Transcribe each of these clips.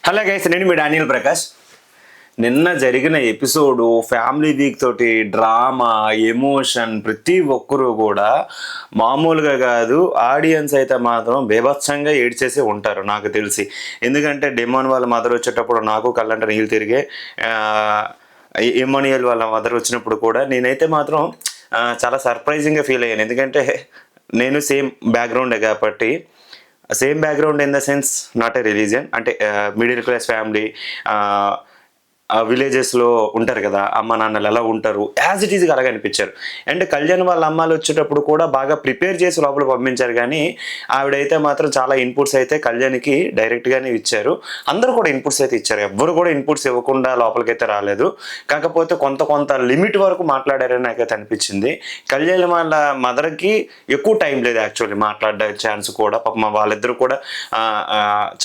Hello guys, నేను మీ Daniel Prakash. నిన్న జరిగిన ఎపిసోడు ఫ్యామిలీ వీక్ తోటి డ్రామా, ఎమోషన్, ప్రతి ఒక్కరూ కూడా మామూలుగా కాదు. ఆడియన్స్ అయితే మాత్రం బీభత్సంగా ఏడ్చేసి ఉంటారు నాకు తెలిసి. ఎందుకంటే డెమోన్ వాళ్ళ మదర్ వచ్చేటప్పుడు నాకు కళ్ళంట నీళ్ళు తిరిగే, ఎమోనియల్ వాళ్ళ మదర్ వచ్చినప్పుడు కూడా నేనైతే మాత్రం చాలా సర్ప్రైజింగ్గా ఫీల్ అయ్యాను. ఎందుకంటే నేను సేమ్ బ్యాక్గ్రౌండే కాబట్టి, same background in the sense not a religion, అంటే మిడిల్ క్లాస్ ఫ్యామిలీ, విలేజెస్లో ఉంటారు కదా, అమ్మ నాన్నలు ఎలా ఉంటారు, యాజ్ ఇట్ ఈజ్గా అలాగే అనిపించారు. అండ్ కళ్యాణ్ వాళ్ళ అమ్మాలు వచ్చేటప్పుడు కూడా బాగా ప్రిపేర్ చేసి లోపల పంపించారు. కానీ ఆవిడైతే మాత్రం చాలా ఇన్పుట్స్ అయితే కళ్యాణ్కి డైరెక్ట్గానే ఇచ్చారు. అందరూ కూడా ఇన్పుట్స్ అయితే ఇచ్చారు, ఎవ్వరు కూడా ఇన్పుట్స్ ఇవ్వకుండా లోపలికైతే రాలేదు. కాకపోతే కొంత లిమిట్ వరకు మాట్లాడారని నాకైతే అనిపించింది. కళ్యాణ్ వాళ్ళ మదర్కి ఎక్కువ టైం లేదు యాక్చువల్లీ మాట్లాడే ఛాన్స్ కూడా. పాపం వాళ్ళిద్దరు కూడా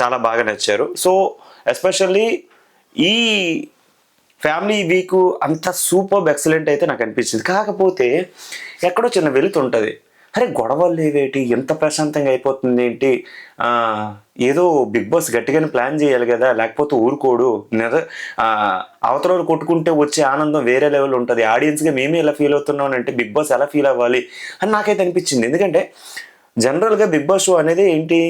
చాలా బాగా నచ్చారు. సో ఎస్పెషల్లీ ఈ ఫ్యామిలీ వీక్ అంత సూపర్ ఎక్సలెంట్ అయితే నాకు అనిపించింది. కాకపోతే ఎక్కడో చిన్న వెలుతుంటుంది. అరే గొడవలు లేవేటి, ఎంత ప్రశాంతంగా అయిపోతుంది ఏంటి, ఏదో బిగ్ బాస్ గట్టిగానే ప్లాన్ చేయాలి కదా, లేకపోతే ఊరుకోడు. అవతల కొట్టుకుంటే వచ్చే ఆనందం వేరే లెవెల్ ఉంటుంది. ఆడియన్స్గా మేమే ఎలా ఫీల్ అవుతున్నాం అంటే బిగ్ బాస్ ఎలా ఫీల్ అవ్వాలి అని నాకైతే అనిపించింది. ఎందుకంటే జనరల్గా బిగ్ బాస్ షో అనేది ఏంటి,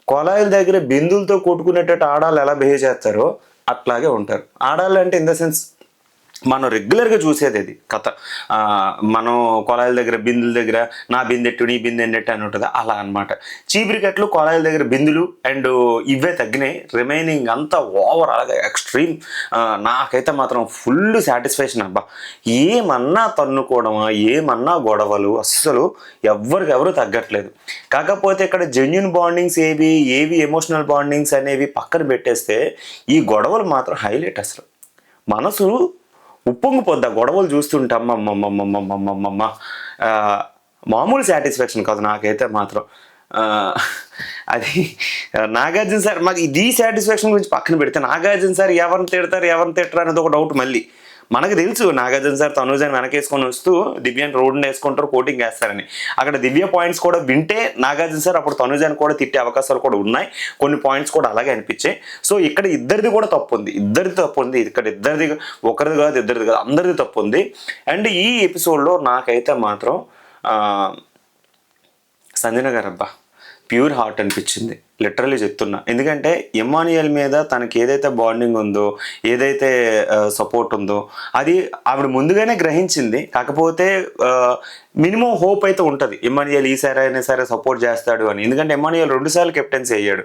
కొలాయిల దగ్గర బిందులతో కొట్టుకునేటట్టు ఆడాలి ఎలా బిహేవ్ చేస్తారో అట్లాగే ఉంటారు. ఆడాలి అంటే ఇన్ ద సెన్స్ మనం రెగ్యులర్గా చూసేది అది కథ. మనం కొలాయిల దగ్గర బిందుల దగ్గర నా బిందెట్టు నీ బిందెట్టు అని ఉంటుంది, అలా అనమాట. చీపురికట్లు కొలాయిల దగ్గర బిందులు అండ్ ఇవే తగ్గినాయి. రిమైనింగ్ అంతా ఓవర్ అలాగే ఎక్స్ట్రీమ్. నాకైతే మాత్రం ఫుల్ సాటిస్ఫాక్షన్. అబ్బా, ఏమన్నా తన్నుకోవడమా, ఏమన్నా గొడవలు, అస్సలు ఎవరికెవరు తగ్గట్లేదు. కాకపోతే ఇక్కడ జెన్యున్ బాండింగ్స్ ఏవి ఎమోషనల్ బాండింగ్స్ అనేవి పక్కన పెట్టేస్తే ఈ గొడవలు మాత్రం హైలైట్. అసలు మనసు ఉప్పొంగిపోద్ది ఆ గొడవలు చూస్తుంటే. అమ్మమ్మమ్మమ్మమ్మమ్మమ్మ, మామూలు సాటిస్ఫాక్షన్ కాదు నాకైతే మాత్రం. అది నాగార్జున సార్, మాకు ఈ సాటిస్ఫాక్షన్ గురించి పక్కన పెడితే నాగార్జున సార్ ఎవరిని తిట్టరు అనేది ఒక డౌట్. మళ్ళీ మనకు తెలుసు నాగార్జున సార్ తనుజాని వెనకేసుకొని వస్తూ దివ్యాన్ని రోడ్డుని వేసుకుంటారు, కోటింగ్ వేస్తారని. అక్కడ దివ్య పాయింట్స్ కూడా వింటే నాగార్జున సార్ అప్పుడు తనుజాని కూడా తిట్టే అవకాశాలు కూడా ఉన్నాయి. కొన్ని పాయింట్స్ కూడా అలాగే అనిపించాయి. సో ఇక్కడ ఇద్దరిది కూడా తప్పు ఉంది, ఇక్కడ ఇద్దరిది, ఒకరిది కాదు ఇద్దరిది కాదు, అందరిది తప్పు ఉంది. అండ్ ఈ ఎపిసోడ్లో నాకైతే మాత్రం సంజన గారు అబ్బా ప్యూర్ హార్ట్ అనిపించింది, లిటరల్లీ చెప్తున్నా. ఎందుకంటే ఎమాన్యుయల్ మీద తనకి ఏదైతే బాండింగ్ ఉందో, ఏదైతే సపోర్ట్ ఉందో అది ఆవిడ ముందుగానే గ్రహించింది. కాకపోతే మినిమం హోప్ అయితే ఉంటుంది, ఎమాన్యుయల్ ఈసారి అయినా సరే సపోర్ట్ చేస్తాడు అని. ఎందుకంటే ఎమాన్యుయల్ 2 సార్లు కెప్టెన్సీ అయ్యాడు.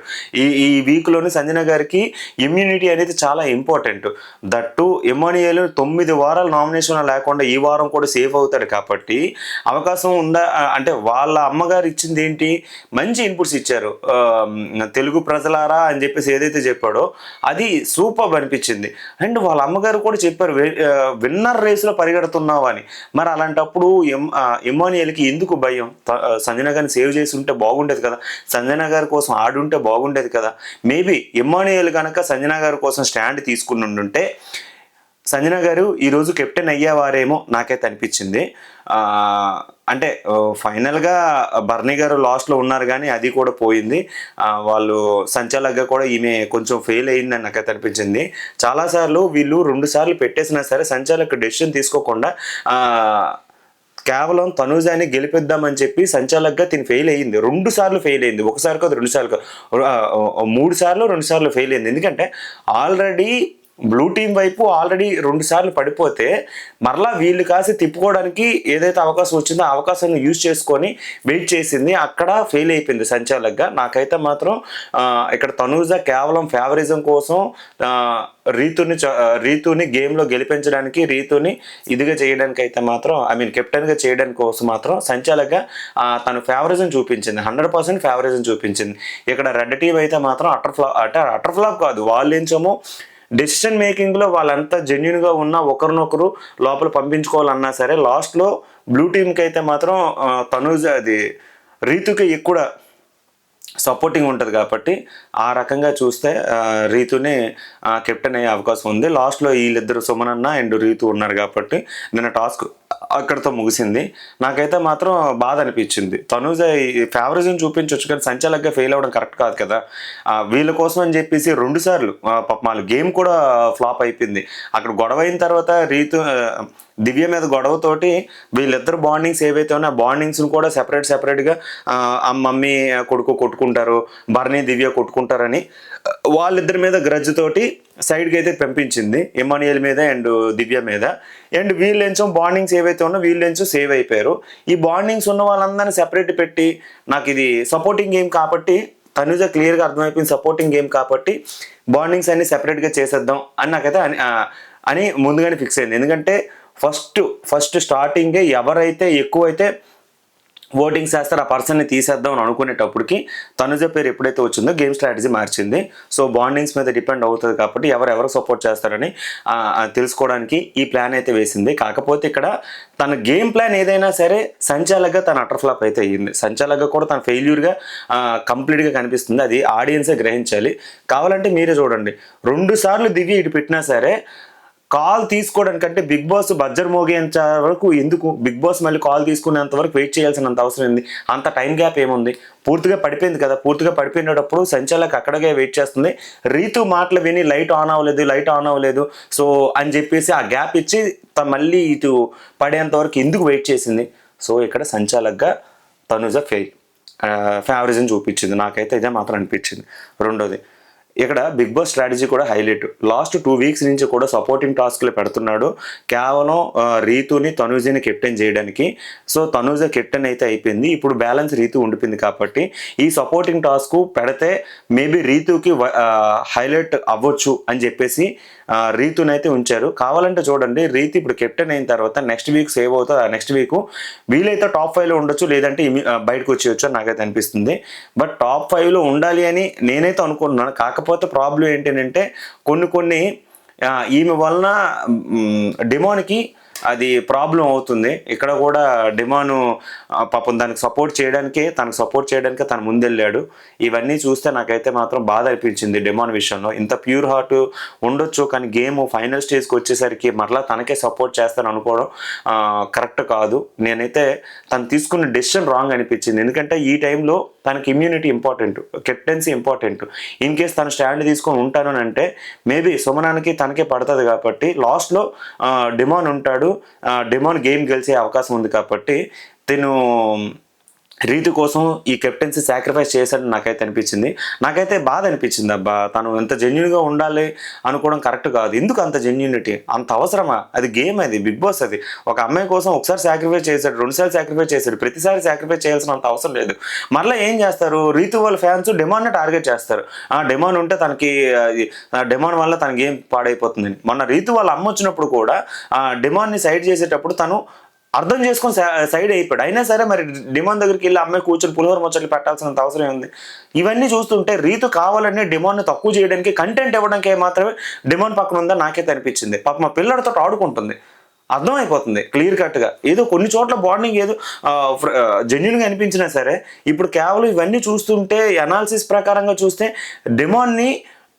ఈ వీక్లోని సంజన గారికి ఇమ్యూనిటీ అనేది చాలా ఇంపార్టెంట్. దట్టు ఎమాన్యుయల్ 9 వారాలు నామినేషన్ లేకుండా ఈ వారం కూడా సేఫ్ అవుతాడు. కాబట్టి అవకాశం ఉందా అంటే వాళ్ళ అమ్మగారు ఇచ్చింది ఏంటి, మంచి ఇన్పుట్స్ ఇచ్చారు. తెలుగు ప్రజలారా అని చెప్పేసి ఏదైతే చెప్పాడో అది సూపర్ అనిపించింది. అండ్ వాళ్ళ అమ్మగారు కూడా చెప్పారు విన్నర్ రేస్లో పరిగెడుతున్నావు అని. మరి అలాంటప్పుడు ఎమాన్యుయల్కి ఎందుకు భయం? సంజన గారిని సేవ్ చేసి ఉంటే బాగుండేది కదా, సంజన గారి కోసం ఆడుంటే బాగుండేది కదా. మేబీ ఎమాన్యుయల్ కనుక సంజన గారి కోసం స్టాండ్ తీసుకుని ఉండుంటే సంజన గారు ఈరోజు కెప్టెన్ అయ్యేవారేమో నాకైతే అనిపించింది. అంటే ఫైనల్గా బర్నీ గారు లాస్ట్లో ఉన్నారు కానీ అది కూడా పోయింది. వాళ్ళు సంచాలక్గా కూడా ఈమె కొంచెం ఫెయిల్ అయిందని నాకైతే అనిపించింది. చాలాసార్లు వీళ్ళు 2 సార్లు పెట్టేసినా సరే సంచాలక్ డెసిషన్ తీసుకోకుండా కేవలం తనుజాని గెలిపిద్దామని చెప్పి సంచాలక్గా తిని ఫెయిల్ అయ్యింది. 2 సార్లు ఫెయిల్ అయింది, ఒకసారి కాదు 2 సార్లు కాదు, 3 సార్లు 2 సార్లు ఫెయిల్ అయింది. ఎందుకంటే ఆల్రెడీ బ్లూ టీం వైపు ఆల్రెడీ 2 సార్లు పడిపోతే మరలా వీళ్ళు కాసి తిప్పుకోవడానికి ఏదైతే అవకాశం వచ్చిందో ఆ అవకాశాన్ని యూజ్ చేసుకొని వెయిట్ చేసింది, అక్కడ ఫెయిల్ అయిపోయింది సంచాలక్గా. నాకైతే మాత్రం ఇక్కడ తనూజ కేవలం ఫేవరిజం కోసం రీతుని గేమ్లో గెలిపించడానికి, రీతుని ఇదిగా చేయడానికి అయితే మాత్రం కెప్టెన్గా చేయడానికి కోసం మాత్రం సంచాలక్గా తను ఫేవరిజం చూపించింది, 100% ఫేవరిజం చూపించింది. ఇక్కడ రెడ్ టీం అయితే మాత్రం అటర్ ఫ్లాప్ కాదు, వాళ్ళేంచమో డెసిషన్ మేకింగ్లో వాళ్ళంతా జెన్యున్గా ఉన్నా ఒకరినొకరు లోపల పంపించుకోవాలన్నా సరే లాస్ట్లో బ్లూ టీంకి అయితే మాత్రం తనూజ అది రీతుకి ఎక్కువ సపోర్టింగ్ ఉంటుంది. కాబట్టి ఆ రకంగా చూస్తే రీతునే కెప్టెన్ అయ్యే అవకాశం ఉంది. లాస్ట్లో వీళ్ళిద్దరు సుమనన్న అండ్ రీతు ఉన్నారు కాబట్టి నిన్న టాస్క్ అక్కడితో ముగిసింది. నాకైతే మాత్రం బాధ అనిపించింది. తనూజ ఫేవరిజం చూపించవచ్చు కానీ సంచాలక్గా ఫెయిల్ అవ్వడం కరెక్ట్ కాదు కదా. వీళ్ళ కోసం అని చెప్పేసి 2 సార్లు పాపం వాళ్ళ గేమ్ కూడా ఫ్లాప్ అయిపోయింది. అక్కడ గొడవ అయిన తర్వాత దివ్య మీద గొడవతోటి వీళ్ళిద్దరు బాండింగ్స్ ఏవైతే ఉన్నాయో ఆ బాండింగ్స్ని కూడా సెపరేట్గా మమ్మీ కొడుకు కొట్టుకుంటారు, భరణి దివ్య కొట్టుకుంటారని వాళ్ళిద్దరి మీద గ్రడ్జ్ తోటి సైడ్కి అయితే పంపించింది, ఇమానియల్ మీద అండ్ దివ్య మీద. అండ్ వీళ్ళెంచో బాండింగ్స్ ఏవైతే ఉన్నా వీళ్ళెంచో సేవ్ అయిపోయారు. ఈ బాండింగ్స్ ఉన్న వాళ్ళందరినీ సెపరేట్ పెట్టి నాకు ఇది సపోర్టింగ్ గేమ్ కాబట్టి తనుజ క్లియర్గా అర్థమైపోయింది, సపోర్టింగ్ గేమ్ కాబట్టి బాండింగ్స్ అన్ని సెపరేట్గా చేసేద్దాం అని నాకైతే అని ముందుగానే ఫిక్స్ అయింది. ఎందుకంటే ఫస్ట్ స్టార్టింగే ఎవరైతే ఎక్కువైతే ఓటింగ్స్ చేస్తారు ఆ పర్సన్ని తీసేద్దాం అని అనుకునేటప్పటికి తనుజ పేరు ఎప్పుడైతే వచ్చిందో గేమ్ స్ట్రాటజీ మార్చింది. సో బాండింగ్స్ మీద డిపెండ్ అవుతుంది కాబట్టి ఎవరెవరు సపోర్ట్ చేస్తారని తెలుసుకోవడానికి ఈ ప్లాన్ అయితే వేసింది. కాకపోతే ఇక్కడ తన గేమ్ ప్లాన్ ఏదైనా సరే సంచాలక్గా తన అటర్ ఫ్లాప్ అయితే అయ్యింది. సంచాలక్గా కూడా తన ఫెయిల్యూర్గా కంప్లీట్గా కనిపిస్తుంది. అది ఆడియన్సే గ్రహించాలి. కావాలంటే మీరే చూడండి, 2 సార్లు దివ్య ఇటు పెట్టినా సరే కాల్ తీసుకోవడానికంటే బిగ్ బాస్ బజ్జర్ మోగేంత వరకు ఎందుకు, బిగ్ బాస్ మళ్ళీ కాల్ తీసుకునేంత వరకు వెయిట్ చేయాల్సినంత అవసరం ఉంది. అంత టైం గ్యాప్ ఏముంది, పూర్తిగా పడిపోయింది కదా. పూర్తిగా పడిపోయినప్పుడు సంచాలక్ అక్కడికే వెయిట్ చేస్తుంది. రీతు మాటలు విని లైట్ ఆన్ అవ్వలేదు సో అని చెప్పేసి ఆ గ్యాప్ ఇచ్చి మళ్ళీ ఇటు పడేంత వరకు ఎందుకు వెయిట్ చేసింది. సో ఇక్కడ సంచాలక్గా తనుజ ఫేవరిజం చూపించింది. నాకైతే ఇదే మాత్రం అనిపించింది. రెండోది, ఇక్కడ బిగ్ బాస్ స్ట్రాటజీ కూడా హైలైట్. లాస్ట్ 2 వీక్స్ నుంచి కూడా సపోర్టింగ్ టాస్క్లు పెడుతున్నాడు కేవలం రీతుని తనూజని కెప్టెన్ చేయడానికి. సో తనూజ కెప్టెన్ అయితే అయిపోయింది, ఇప్పుడు బ్యాలెన్స్ రీతు ఉండిపోయింది కాబట్టి ఈ సపోర్టింగ్ టాస్క్ పెడితే మేబీ రీతుకి హైలైట్ అవ్వచ్చు అని చెప్పేసి రీతుని అయితే ఉంచారు. కావాలంటే చూడండి, రీతు ఇప్పుడు కెప్టెన్ అయిన తర్వాత నెక్స్ట్ వీక్ సేవ్ అవుతుంది. నెక్స్ట్ వీక్ వీలైతే టాప్ 5లో ఉండొచ్చు, లేదంటే బయటకు వచ్చేయచ్చు అని నాకైతే అనిపిస్తుంది. బట్ టాప్ 5లో ఉండాలి అని నేనైతే అనుకుంటున్నాను. కాకపోతే ప్రాబ్లం ఏంటంటే కొన్ని ఈమె వలన డిమాన్కి అది ప్రాబ్లం అవుతుంది. ఇక్కడ కూడా డిమాను పాపం తనకు సపోర్ట్ చేయడానికే తను ముందెళ్ళాడు. ఇవన్నీ చూస్తే నాకైతే మాత్రం బాధ అనిపించింది డిమాన్ విషయంలో. ఇంత ప్యూర్ హార్ట్ ఉండొచ్చు కానీ గేమ్ ఫైనల్ స్టేజ్కి వచ్చేసరికి మరలా తనకే సపోర్ట్ చేస్తాను అనుకోవడం కరెక్ట్ కాదు. నేనైతే తను తీసుకున్న డెసిషన్ రాంగ్ అనిపించింది. ఎందుకంటే ఈ టైంలో తనకి immunity important, captaincy important. In case తను స్టాండ్ తీసుకొని ఉంటాను అని అంటే మేబీ సుమనానికి తనకే పడుతుంది కాబట్టి లాస్ట్లో డిమాన్ ఉంటాడు. డిమాన్ గేమ్ గెలిచే అవకాశం ఉంది కాబట్టి తను రీతు కోసం ఈ కెప్టెన్సీ సాక్రిఫైస్ చేశాడని నాకైతే అనిపించింది. నాకైతే బాధ అనిపించింది. అబ్బా, తను ఎంత జెన్యున్గా ఉండాలి అనుకోవడం కరెక్ట్ కాదు. ఎందుకు అంత జెన్యునిటీ, అంత అవసరమా? అది గేమ్, అది బిగ్ బాస్. అది ఒక అమ్మాయి కోసం ఒకసారి సాక్రిఫైస్ చేశాడు, 2 సార్లు సాక్రిఫైస్ చేశాడు, ప్రతిసారి సాక్రిఫైస్ చేయాల్సినంత అవసరం లేదు. మళ్ళీ ఏం చేస్తారు, రీతు వాళ్ళ ఫ్యాన్స్ డిమాండ్ని టార్గెట్ చేస్తారు. డిమాండ్ ఉంటే తనకి డిమాండ్ వల్ల తన గేమ్ పాడైపోతుంది. మొన్న రీతు వాళ్ళ అమ్మ వచ్చినప్పుడు కూడా డిమాండ్ని సైడ్ చేసేటప్పుడు తను అర్థం చేసుకొని సైడ్ అయిపోయాడు. అయినా సరే మరి డిమాండ్ దగ్గరికి వెళ్ళి అమ్మాయి కూర్చొని పులిహోర ముచ్చట్లు పెట్టాల్సినంత అవసరం ఉంది. ఇవన్నీ చూస్తుంటే రీతు కావాలనే డిమాండ్ని తక్కువ చేయడానికి, కంటెంట్ ఇవ్వడానికి మాత్రమే డిమాండ్ పక్కన ఉందని నాకైతే అనిపించింది. పాప మా పిల్లలతో ఆడుకుంటుంది, అర్థమైపోతుంది క్లియర్ కట్గా. ఏదో కొన్ని చోట్ల బాండింగ్ ఏదో జెన్యున్గా అనిపించినా సరే ఇప్పుడు కేవలం ఇవన్నీ చూస్తుంటే అనాలిసిస్ ప్రకారంగా చూస్తే డిమాండ్ని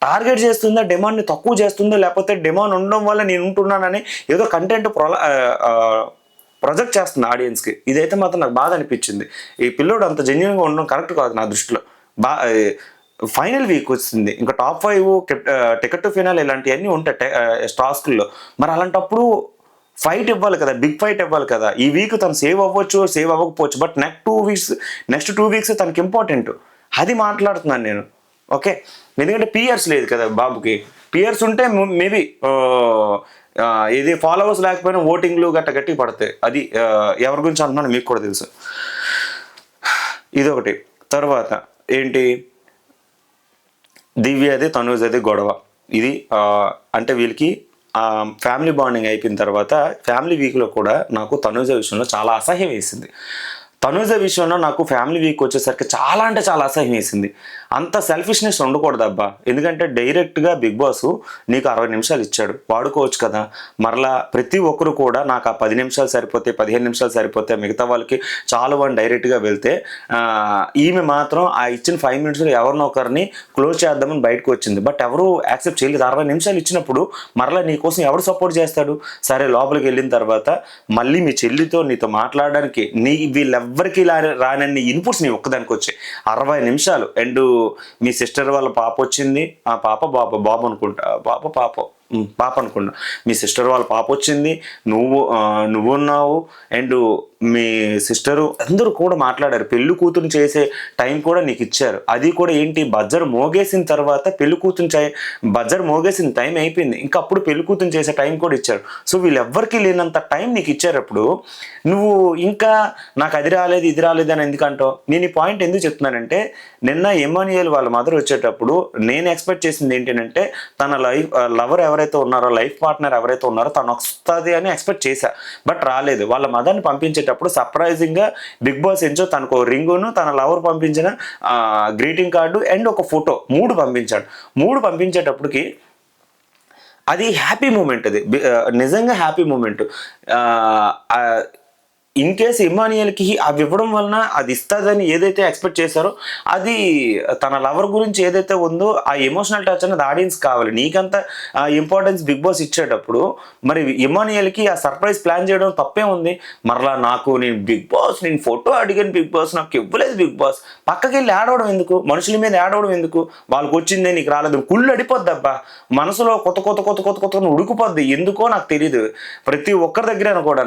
టార్గెట్ చేస్తుందా, డిమాండ్ని తక్కువ చేస్తుందా, లేకపోతే డిమాండ్ ఉండడం వల్ల నేను ఉంటున్నానని ఏదో కంటెంట్ ప్రొజెక్ట్ చేస్తుంది ఆడియన్స్కి. ఇదైతే మాత్రం నాకు బాధ అనిపించింది. ఈ పిల్లోడు అంత జెన్యున్గా ఉండడం కరెక్ట్ కాదు నా దృష్టిలో. ఫైనల్ వీక్ వచ్చింది, ఇంకా టాప్ 5 టికెట్ టు ఫినాల్ ఇలాంటివన్నీ ఉంటాయి టాస్క్ల్లో. మరి అలాంటప్పుడు ఫైట్ ఇవ్వాలి కదా, బిగ్ ఫైట్ ఇవ్వాలి కదా. ఈ వీక్ తను సేవ్ అవ్వచ్చు, సేవ్ అవ్వకపోవచ్చు, బట్ నెక్స్ట్ 2 వీక్స్ తనకి ఇంపార్టెంట్. అది మాట్లాడుతున్నాను నేను. ఓకే, ఎందుకంటే పియర్స్ లేదు కదా బాబుకి. పియర్స్ ఉంటే మేబీ ఇది ఫాలోవర్స్ లేకపోయినా ఓటింగ్లు గట్టిగా పడతాయి. అది ఎవరి గురించి అంటున్నాను మీకు కూడా తెలుసు. ఇదొకటి. తర్వాత ఏంటి, దివ్యది తనూజది గొడవ. ఇది అంటే వీళ్ళకి ఫ్యామిలీ బాండింగ్ అయిపోయిన తర్వాత ఫ్యామిలీ వీక్లో కూడా నాకు తనూజ విషయంలో చాలా అసహ్యం వేసింది. తనూజ విషయంలో నాకు ఫ్యామిలీ వీక్ వచ్చేసరికి చాలా అంటే చాలా అసహ్యం వేసింది. అంత సెల్ఫిష్నెస్ ఉండకూడదు అబ్బా. ఎందుకంటే డైరెక్ట్గా బిగ్ బాస్ నీకు 60 నిమిషాలు ఇచ్చాడు, వాడుకోవచ్చు కదా. మరలా ప్రతి ఒక్కరు కూడా నాకు ఆ 10 నిమిషాలు సరిపోతే, 15 నిమిషాలు సరిపోతే, మిగతా వాళ్ళకి చాలు అని డైరెక్ట్గా వెళ్తే ఈమె మాత్రం ఆ ఇచ్చిన 5 మినిట్స్లో ఎవరినొకరిని క్లోజ్ చేద్దామని బయటకు వచ్చింది. బట్ ఎవరు యాక్సెప్ట్ చేయలేదు. 60 నిమిషాలు ఇచ్చినప్పుడు మరలా నీ కోసం ఎవరు సపోర్ట్ చేస్తాడు? సరే లోపలికి వెళ్ళిన తర్వాత మళ్ళీ మీ చెల్లితో నీతో మాట్లాడడానికి వీళ్ళెవ్వరికి రానన్ని ఇన్పుట్స్ నీ ఒక్కదానికి వచ్చాయి. 60 నిమిషాలు. అండ్ మీ సిస్టర్ వాళ్ళ పాప వచ్చింది, ఆ పాప బాబు అనుకుంటా, పాప అనుకున్నా, మీ సిస్టర్ వాళ్ళ పాప వచ్చింది, నువ్వున్నావు, అండ్ మీ సిస్టరు అందరూ కూడా మాట్లాడారు. పెళ్లి కూతురు చేసే టైం కూడా నీకు ఇచ్చారు. అది కూడా ఏంటి, బజ్జర్ మోగేసిన తర్వాత పెళ్లి కూతురు బజ్జర్ మోగేసిన టైం అయిపోయింది, ఇంకా అప్పుడు పెళ్లి కూతురు చేసే టైం కూడా ఇచ్చారు. సో వీళ్ళెవ్వరికి లేనంత టైం నీకు ఇచ్చారప్పుడు నువ్వు ఇంకా నాకు అది రాలేదు ఇది రాలేదు అని ఎందుకంటావు? నేను ఈ పాయింట్ ఎందుకు చెప్తున్నానంటే, నిన్న ఎమాన్యుయల్ వాళ్ళ మదర్ వచ్చేటప్పుడు నేను ఎక్స్పెక్ట్ చేసింది ఏంటంటే, తన లవర్ ఎవరైతే ఉన్నారో, లైఫ్ పార్ట్నర్ ఎవరైతే ఉన్నారో తను వస్తుంది అని ఎక్స్పెక్ట్ చేశా. బట్ రాలేదు. వాళ్ళ మదర్ని పంపించేటప్పుడు సర్ప్రైజింగ్గా బిగ్ బాస్ ఎంచో తనకు రింగును, తన లవర్ పంపించిన గ్రీటింగ్ కార్డు అండ్ ఒక ఫోటో 3 పంపించాడు. 3 పంపించేటప్పటికి అది హ్యాపీ మూమెంట్. అది నిజంగా హ్యాపీ మూమెంట్. ఇన్ కేసు ఇమానియల్కి అవి ఇవ్వడం వలన అది ఇస్తుందని ఏదైతే ఎక్స్పెక్ట్ చేశారో, అది తన లవర్ గురించి ఏదైతే ఉందో ఆ ఎమోషనల్ టచ్ అనేది ఆడియన్స్ కావాలి. నీకంత ఇంపార్టెన్స్ బిగ్ బాస్ ఇచ్చేటప్పుడు మరి ఇమానియల్కి ఆ సర్ప్రైజ్ ప్లాన్ చేయడం తప్పే ఉంది. మరలా నేను ఫోటో అడిగాను, బిగ్ బాస్ నాకు ఇవ్వలేదు. బిగ్ బాస్ పక్కకి వెళ్ళి ఆడవడం ఎందుకు? మనుషుల మీద ఆడవడం ఎందుకు? వాళ్ళకి వచ్చిందే నీకు రాలేదు. కుళ్ళు అడిపోద్ది అబ్బా, మనసులో కొత్త ఉడికిపోద్ది. ఎందుకో నాకు తెలియదు. ప్రతి ఒక్కరి దగ్గర కూడా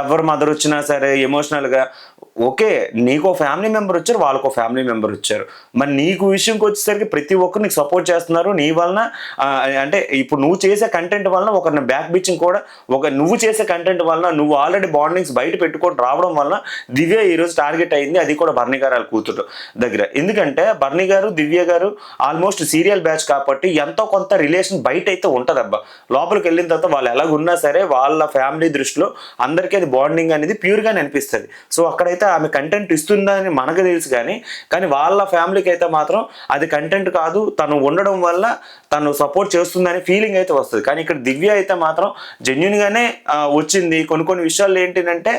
ఎవరి మదర్ వచ్చినా సరే ఎమోషనల్గా ఓకే, నీకో ఫ్యామిలీ మెంబర్ వచ్చారు, వాళ్ళకో ఫ్యామిలీ మెంబర్ వచ్చారు. మరి నీకు విషయంకి వచ్చేసరికి ప్రతి ఒక్కరు నీకు సపోర్ట్ చేస్తున్నారు. నీ వలన అంటే ఇప్పుడు నువ్వు చేసే కంటెంట్ వలన ఒకరిని బ్యాక్ బిచ్చింగ్ కూడా, నువ్వు చేసే కంటెంట్ వలన నువ్వు ఆల్రెడీ బాండింగ్స్ బయట పెట్టుకొని రావడం వలన దివ్య ఈరోజు టార్గెట్ అయింది. అది కూడా బర్నీ గారు వాళ్ళ కూతురు దగ్గర. ఎందుకంటే బర్నీ గారు, దివ్య గారు ఆల్మోస్ట్ సీరియల్ బ్యాచ్ కాబట్టి ఎంతో కొంత రిలేషన్ బయట అయితే ఉంటుంది అబ్బా. లోపలికి వెళ్ళిన తర్వాత వాళ్ళు ఎలాగున్నా సరే వాళ్ళ ఫ్యామిలీ దృష్టిలో అందరికీ అది బాండింగ్ అనేది ప్యూర్గానే అనిపిస్తుంది. సో అక్కడైతే ఆమె కంటెంట్ ఇస్తుందని మనకు తెలుసు, కానీ వాళ్ళ ఫ్యామిలీకి అయితే మాత్రం అది కంటెంట్ కాదు, తను ఉండడం వల్ల తను సపోర్ట్ చేస్తుందని ఫీలింగ్ అయితే వస్తుంది. కానీ ఇక్కడ దివ్య అయితే మాత్రం జెన్యున్గానే వచ్చింది. కొన్ని విషయాలు ఏంటంటే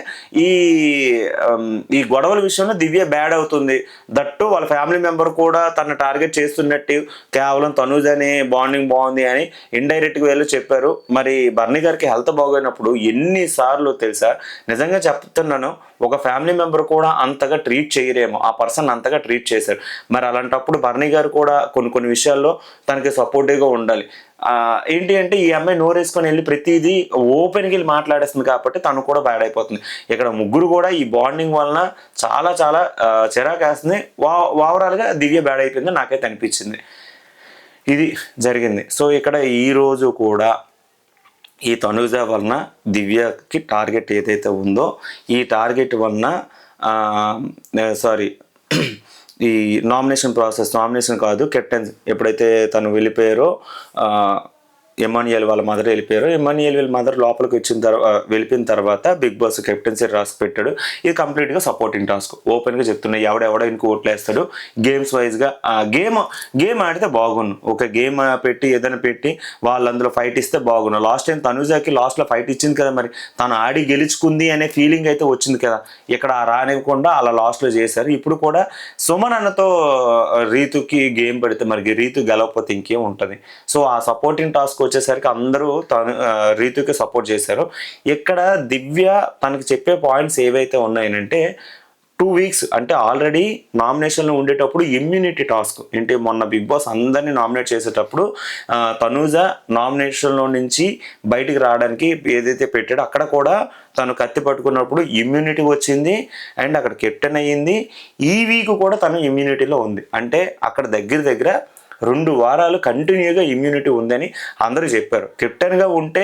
ఈ గొడవల విషయంలో దివ్య బ్యాడ్ అవుతుంది. దట్టు వాళ్ళ ఫ్యామిలీ మెంబర్ కూడా తను టార్గెట్ చేస్తున్నట్టు కేవలం తనుజని బాండింగ్ బాగుంది అని ఇండైరెక్ట్గా వెళ్ళి చెప్పారు. మరి బర్నీ గారికి హెల్త్ బాగోయినప్పుడు ఎన్నిసార్లు తెలుసా, నిజంగా చెప్తున్నాను, ఒక ఫ్యామిలీ మెంబర్ కూడా అంతగా ట్రీట్ చేయరేమో, ఆ పర్సన్ అంతగా ట్రీట్ చేశారు. మరి అలాంటప్పుడు బర్నీ గారు కూడా కొన్ని విషయాల్లో తనకి సపోర్టివ్గా ఉండాలి. ఏంటి అంటే ఈ అమ్మాయి నోరేసుకొని వెళ్ళి ప్రతిదీ ఓపెన్కి వెళ్ళి మాట్లాడేస్తుంది కాబట్టి తను కూడా బ్యాడ్ అయిపోతుంది. ఇక్కడ ముగ్గురు కూడా ఈ బాండింగ్ వలన చాలా చిరాకు వేస్తుంది. ఓవరాల్గా దివ్య బ్యాడ్ అయిపోయింది నాకైతే అనిపించింది. ఇది జరిగింది. సో ఇక్కడ ఈరోజు కూడా ఈ తనుజ వలన దివ్యకి టార్గెట్ ఏదైతే ఉందో, ఈ టార్గెట్ వలన ఈ నామినేషన్ కాదు, కెప్టెన్స్ ఎప్పుడైతే తను వెళ్ళిపోయారో, ఎమాన్యుయల్ వాళ్ళ మదర్ వెళ్ళిపోయారు. ఎమాన్యుయల్ వాళ్ళ మదర్ లోపలికి వెళ్ళిపోయిన తర్వాత బిగ్ బాస్ కెప్టెన్సీ టాస్క్ పెట్టాడు. ఇది కంప్లీట్గా సపోర్టింగ్ టాస్క్. ఓపెన్గా చెప్తున్నా, ఎవడెవడో ఇంకో ఓట్లు వేస్తాడు. గేమ్స్ వైజ్గా గేమ్ ఆడితే బాగుండు. ఒక గేమ్ పెట్టి ఏదైనా పెట్టి వాళ్ళందులో ఫైట్ ఇస్తే బాగుండు. లాస్ట్ టైం తనుజాకి లాస్ట్లో ఫైట్ ఇచ్చింది కదా, మరి తను ఆడి గెలుచుకుంది అనే ఫీలింగ్ అయితే వచ్చింది కదా. ఇక్కడ రానివ్వకుండా అలా లాస్ట్లో చేశారు. ఇప్పుడు కూడా సుమన్ అన్నతో రీతుకి గేమ్ పెడితే మరి రీతు గెలవకపోతే ఇంకేం ఉంటుంది. సో ఆ సపోర్టింగ్ టాస్క్ వచ్చేసరికి అందరూ రీతుకి సపోర్ట్ చేశారు. ఇక్కడ దివ్య తనకి చెప్పే పాయింట్స్ ఏవైతే ఉన్నాయనంటే, 2 వీక్స్ అంటే ఆల్రెడీ నామినేషన్లో ఉండేటప్పుడు ఇమ్యూనిటీ టాస్క్ ఏంటి, మొన్న బిగ్ బాస్ అందరినీ నామినేట్ చేసేటప్పుడు తనూజ నామినేషన్లో నుంచి బయటికి రావడానికి ఏదైతే పెట్టాడో అక్కడ కూడా తను కత్తి పట్టుకున్నప్పుడు ఇమ్యూనిటీ వచ్చింది అండ్ అక్కడ కెప్టెన్ అయ్యింది. ఈ వీక్ కూడా తను ఇమ్యూనిటీలో ఉంది. అంటే అక్కడ దగ్గర 2 వారాలు కంటిన్యూగా ఇమ్యూనిటీ ఉందని అందరూ చెప్పారు. కెప్టెన్గా ఉంటే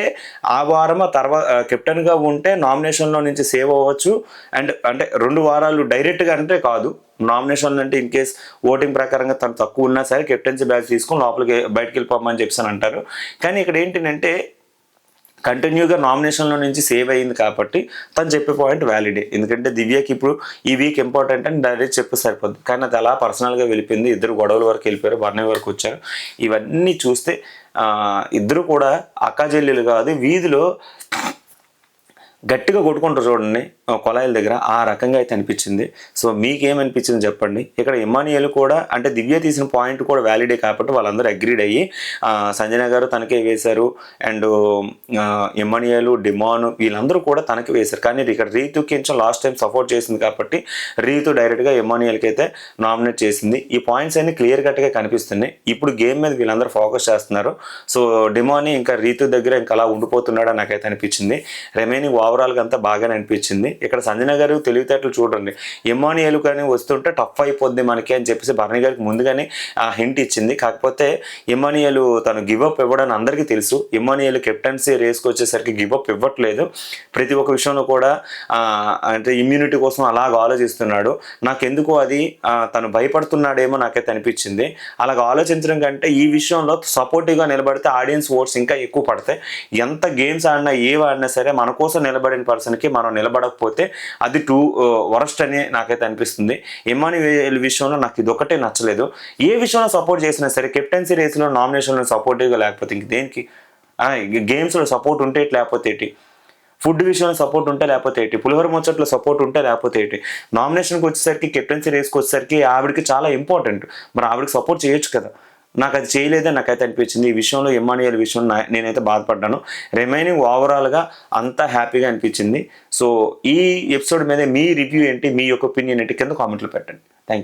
ఆ వారం తర్వాత కెప్టెన్గా ఉంటే నామినేషన్లో నుంచి సేవ్ అవ్వచ్చు. అండ్ అంటే 2 వారాలు డైరెక్ట్గా అంటే కాదు, నామినేషన్లు అంటే ఇన్ కేస్ ఓటింగ్ ప్రకారంగా తను తక్కువ ఉన్నా సరే కెప్టెన్సీ బ్యాచ్ తీసుకొని బయటకు వెళ్ళిపోమని చెప్పి అంటారు. కానీ ఇక్కడ ఏంటంటే కంటిన్యూగా నామినేషన్లో నుంచి సేవ్ అయింది కాబట్టి తను చెప్పే పాయింట్ వ్యాలిడే. ఎందుకంటే దివ్యకి ఇప్పుడు ఈ వీక్ ఇంపార్టెంట్ అని డైరెక్ట్ చెప్పి సరిపోద్ది, కానీ అది అలా పర్సనల్గా వెళ్ళిపోయింది. ఇద్దరు గొడవల వరకు వెళ్ళిపోయారు, బర్నీ వరకు వచ్చారు. ఇవన్నీ చూస్తే ఇద్దరు కూడా అక్కాచెల్లెలు కాదు, వీధిలో గట్టిగా కొట్టుకుంటారు చూడండి కొలాయిల దగ్గర, ఆ రకంగా అయితే అనిపించింది. సో మీకేమనిపించింది చెప్పండి. ఇక్కడ ఇమ్మానియల్ కూడా అంటే దివ్య తీసిన పాయింట్ కూడా వ్యాలిడే కాబట్టి వాళ్ళందరూ అగ్రీడ్ అయ్యి సంజన గారు తనకే వేశారు, అండ్ ఇమ్మానియల్, డిమాన్ వీళ్ళందరూ కూడా తనకి వేశారు. కానీ ఇక్కడ రీతుకి కొంచెం లాస్ట్ టైం సపోర్ట్ చేసింది కాబట్టి రీతు డైరెక్ట్గా ఇమ్మానియల్కి అయితే నామినేట్ చేసింది. ఈ పాయింట్స్ అన్ని క్లియర్ కట్గా కనిపిస్తున్నాయి. ఇప్పుడు గేమ్ మీద వీళ్ళందరూ ఫోకస్ చేస్తున్నారు. సో డిమాని ఇంకా రీతు దగ్గర ఇంకా అలా ఉండిపోతున్నాడని నాకైతే అనిపించింది. రిమైనింగ్ ఓవరాల్గా అంతా బాగానే అనిపించింది. ఇక్కడ సంజన గారు తెలివితేటలు చూడండి, ఇమ్మానియల్ కానీ వస్తుంటే టఫ్ అయిపోద్ది మనకి అని చెప్పేసి బర్నీ గారికి ముందుగానే హింట్ ఇచ్చింది. కాకపోతే ఇమ్మానియల్ తను గివప్ ఇవ్వడానికి అందరికీ తెలుసు. ఇమ్మానియల్ కెప్టెన్సీ రేస్కి వచ్చేసరికి గివప్ ఇవ్వట్లేదు. ప్రతి ఒక్క విషయంలో కూడా అంటే ఇమ్యూనిటీ కోసం అలాగ ఆలోచిస్తున్నాడు. నాకెందుకు అది తను భయపడుతున్నాడేమో నాకైతే అనిపించింది. అలాగ ఆలోచించడం కంటే ఈ విషయంలో సపోర్టివ్గా నిలబడితే ఆడియన్స్ ఓట్స్ ఇంకా ఎక్కువ పడతాయి. ఎంత గేమ్స్ ఆడినా ఏవి ఆడినా సరే మన కోసం నిలబడిన పర్సన్కి మనం నిలబడకపోతే అది వరస్ట్ అని నాకైతే అనిపిస్తుంది. ఇమ్మానియల్ విషయంలో నాకు ఇది ఒకటే నచ్చలేదు. ఏ విషయంలో సపోర్ట్ చేసినా సరే కెప్టెన్సీ రేస్లో నామినేషన్లో సపోర్టివ్గా లేకపోతే ఇంక దేనికి, గేమ్స్లో సపోర్ట్ ఉంటే లేకపోతే ఏంటి, ఫుడ్ విషయంలో సపోర్ట్ ఉంటే లేకపోతే ఏంటి, పులిహోర ముచ్చట్లో సపోర్ట్ ఉంటే లేకపోతే ఏంటి, నామినేషన్కి వచ్చేసరికి కెప్టెన్సీ రేస్కి వచ్చేసరికి ఆవిడకి చాలా ఇంపార్టెంట్, మరి ఆవిడకి సపోర్ట్ చేయొచ్చు కదా. నాకు అది చేయలేదని నాకైతే అనిపించింది. ఈ విషయంలో ఇమ్మానియల్ విషయంలో నేనైతే బాధపడ్డాను. రిమైనింగ్ ఓవరాల్గా అంతా హ్యాపీగా అనిపించింది. సో ఈ ఎపిసోడ్ మీద మీ రివ్యూ ఏంటి, మీ యొక్క ఒపీనియన్ ఏంటి కింద కామెంట్లో పెట్టండి. Thank you.